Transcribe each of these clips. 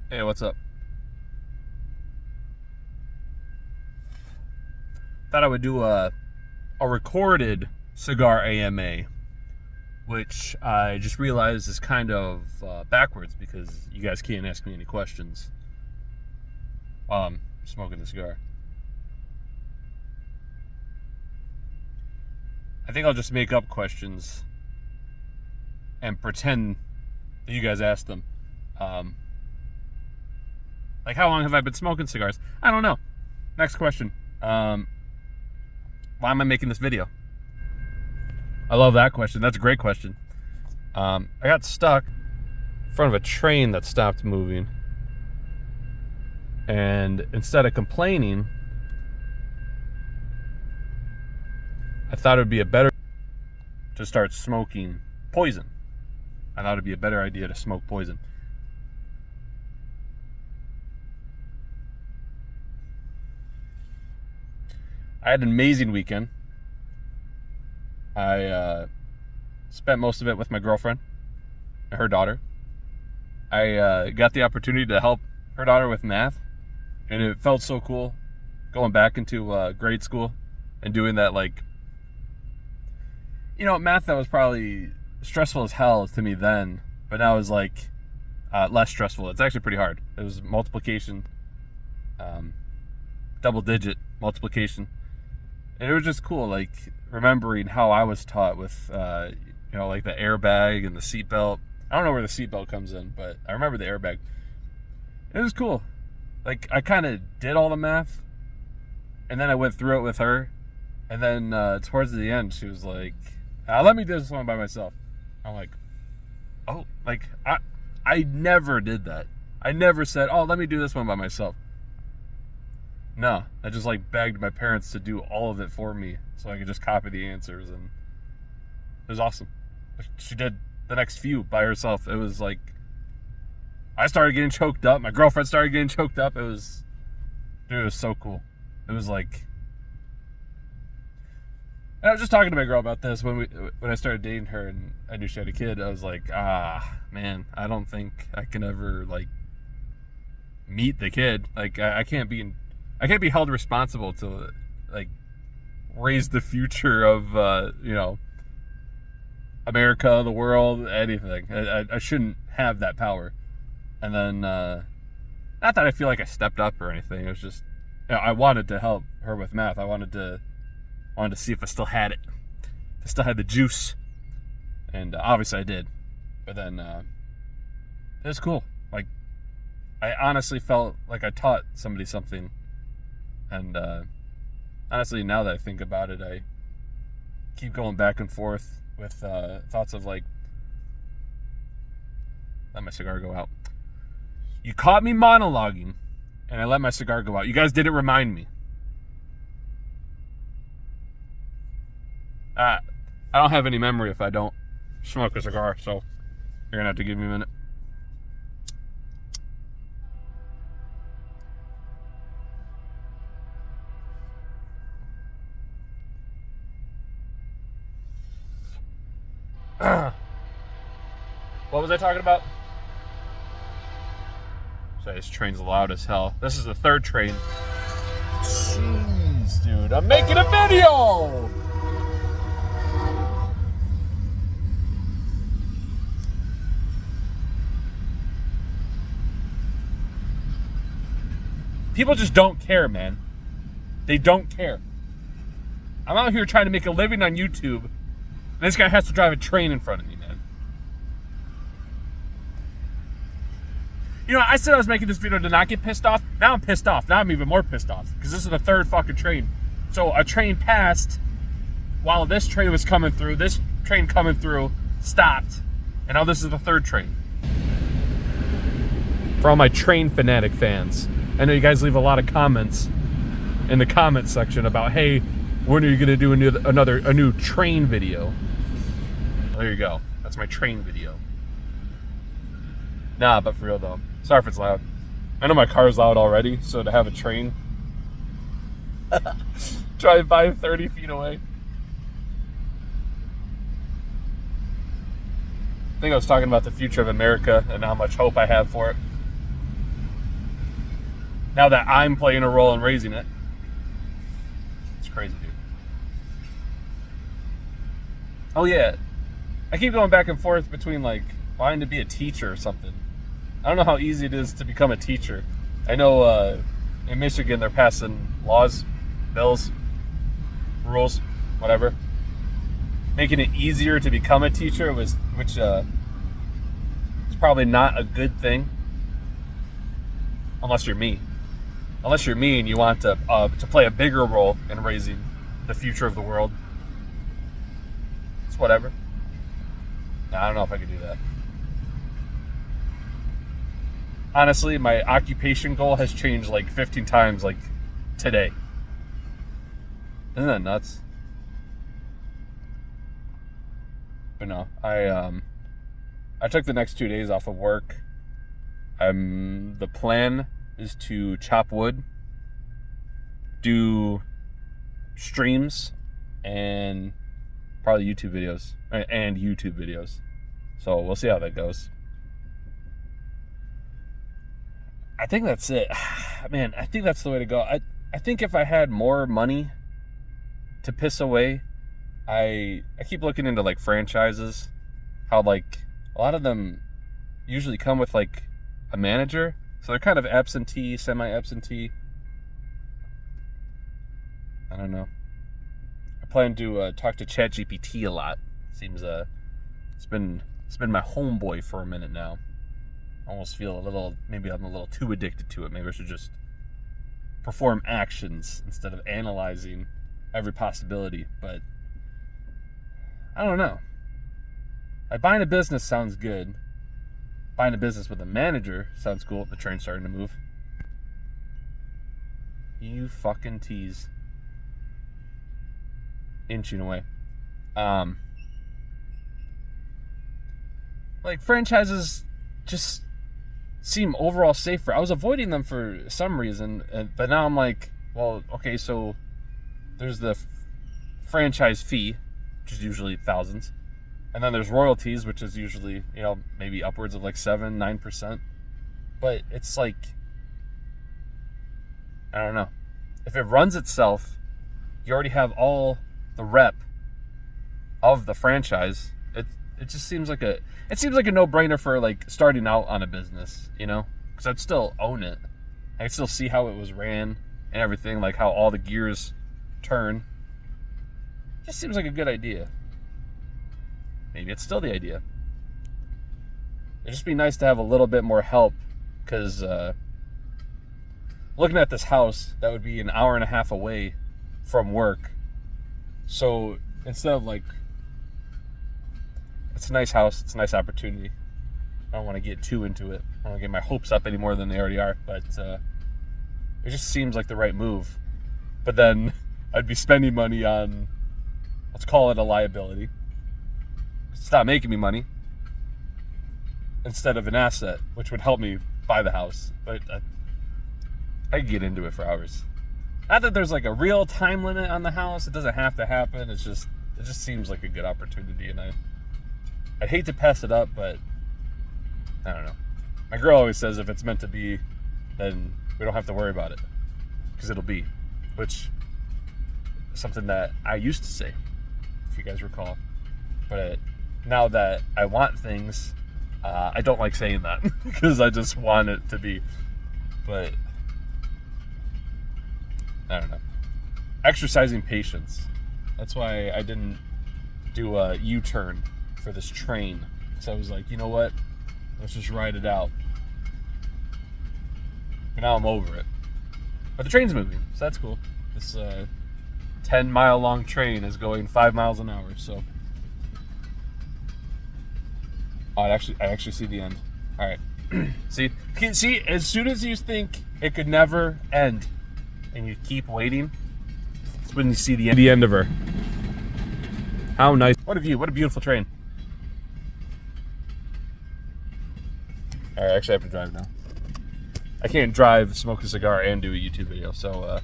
Hey, what's up? Thought I would do a recorded cigar AMA, which I just realized is kind of backwards because you guys can't ask me any questions while I'm smoking the cigar. I think I'll just make up questions and pretend that you guys asked them. Like, how long have I been smoking cigars? I don't know. Next question. Why am I making this video? I love that question. That's a great question. I got stuck in front of a train that stopped moving. And instead of complaining, I thought it would be a better to start smoking poison. I thought it would be a better idea to smoke poison. I had an amazing weekend. I spent most of it with my girlfriend and her daughter. I got the opportunity to help her daughter with math, and it felt so cool going back into grade school and doing that. Like, math that was probably stressful as hell to me then, but now is like less stressful. It's actually pretty hard. It was multiplication, double-digit multiplication. And it was just cool, like, remembering how I was taught with, like the airbag and the seatbelt. I don't know where the seatbelt comes in, but I remember the airbag. It was cool. Like, I kind of did all the math, and then I went through it with her. And then towards the end, she was like, let me do this one by myself. I'm like, oh, like, I never did that. I never said, oh, let me do this one by myself. No, I just like begged my parents to do all of it for me so I could just copy the answers, and it was awesome. She did the next few by herself. It was like, I started getting choked up. My girlfriend started getting choked up. It was so cool. It was like, and I was just talking to my girl about this when I started dating her and I knew she had a kid. I was like, man, I don't think I can ever like meet the kid. Like, I can't be held responsible to like raise the future of America, the world, anything. I shouldn't have that power. And then not that I feel like I stepped up or anything. It was just, I wanted to help her with math. I wanted to see if I still had it. If I still had the juice. And obviously I did. But then it was cool. Like, I honestly felt like I taught somebody something. And honestly, now that I think about it, I keep going back and forth with thoughts of like, let my cigar go out. You caught me monologuing, and I let my cigar go out. You guys didn't remind me. I don't have any memory if I don't smoke a cigar, so you're gonna have to give me a minute. What was I talking about? Sorry, this train's loud as hell. This is the third train. Jeez, dude, I'm making a video! People just don't care, man. They don't care. I'm out here trying to make a living on YouTube, and this guy has to drive a train in front of me, man. I said I was making this video to not get pissed off. Now I'm pissed off. Now I'm even more pissed off because this is the third fucking train. So a train passed while this train was coming through. This train coming through stopped, and now this is the third train. For all my train fanatic fans, I know you guys leave a lot of comments in the comment section about, hey, when are you going to do a new train video? Well, there you go. That's my train video. Nah, but for real though. Sorry if it's loud. I know my car's loud already, so to have a train drive by 30 feet away. I think I was talking about the future of America and how much hope I have for it. Now that I'm playing a role in raising it. It's crazy, dude. Oh yeah, I keep going back and forth between like wanting to be a teacher or something. I don't know how easy it is to become a teacher. I know in Michigan they're passing laws, bills, rules, whatever, making it easier to become a teacher, which is probably not a good thing, unless you're me. Unless you're me and you want to play a bigger role in raising the future of the world. It's whatever. I don't know if I could do that. Honestly, my occupation goal has changed like 15 times like today. Isn't that nuts? But no, I took the next 2 days off of work. The plan is to chop wood, do streams, and probably YouTube videos. So we'll see how that goes. I think that's it. Man, I think that's the way to go. I think if I had more money to piss away, I keep looking into like franchises, how like a lot of them usually come with like a manager, so they're kind of absentee, semi-absentee. I don't know. I plan to talk to ChatGPT a lot. Seems it's been my homeboy for a minute now. I almost feel maybe I'm a little too addicted to it. Maybe I should just perform actions instead of analyzing every possibility. But I don't know. Like buying a business sounds good. Buying a business with a manager sounds cool. The train's starting to move. You fucking tease. Inching away. Like franchises just seem overall safer. I was avoiding them for some reason, but now I'm like, well, okay, so there's the franchise fee, which is usually thousands, and then there's royalties, which is usually, maybe upwards of like 7-9%. But it's like, I don't know. If it runs itself, you already have all the rep of the franchise. It just seems like a no-brainer for like starting out on a business, because I'd still own it. I could still see how it was ran and everything, like how all the gears turn. It just seems like a good idea. Maybe it's still the idea. It'd just be nice to have a little bit more help, because looking at this house, that would be an hour and a half away from work. So instead of like, it's a nice house, it's a nice opportunity. I don't want to get too into it. I don't want to get my hopes up any more than they already are, but it just seems like the right move. But then I'd be spending money on, let's call it a liability. It's not making me money, instead of an asset, which would help me buy the house. But I could get into it for hours. Not that there's like a real time limit on the house. It doesn't have to happen. It just seems like a good opportunity, and I'd hate to pass it up, but I don't know. My girl always says if it's meant to be, then we don't have to worry about it, because it'll be, which is something that I used to say, if you guys recall. But now that I want things, I don't like saying that because I just want it to be. But I don't know. Exercising patience. That's why I didn't do a U-turn for this train. So I was like, you know what? Let's just ride it out. But now I'm over it. But the train's moving, so that's cool. This 10-mile long train is going 5 miles an hour, so. Oh, I actually see the end. All right. See, as soon as you think it could never end, and you keep waiting, it's when you see the end of her. How nice! What a view! What a beautiful train. All right, actually, I have to drive now. I can't drive, smoke a cigar, and do a YouTube video. So,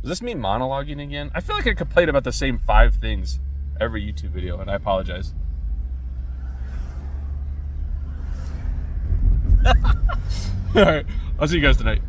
does this mean monologuing again? I feel like I complain about the same 5 things every YouTube video, and I apologize. All right, I'll see you guys tonight.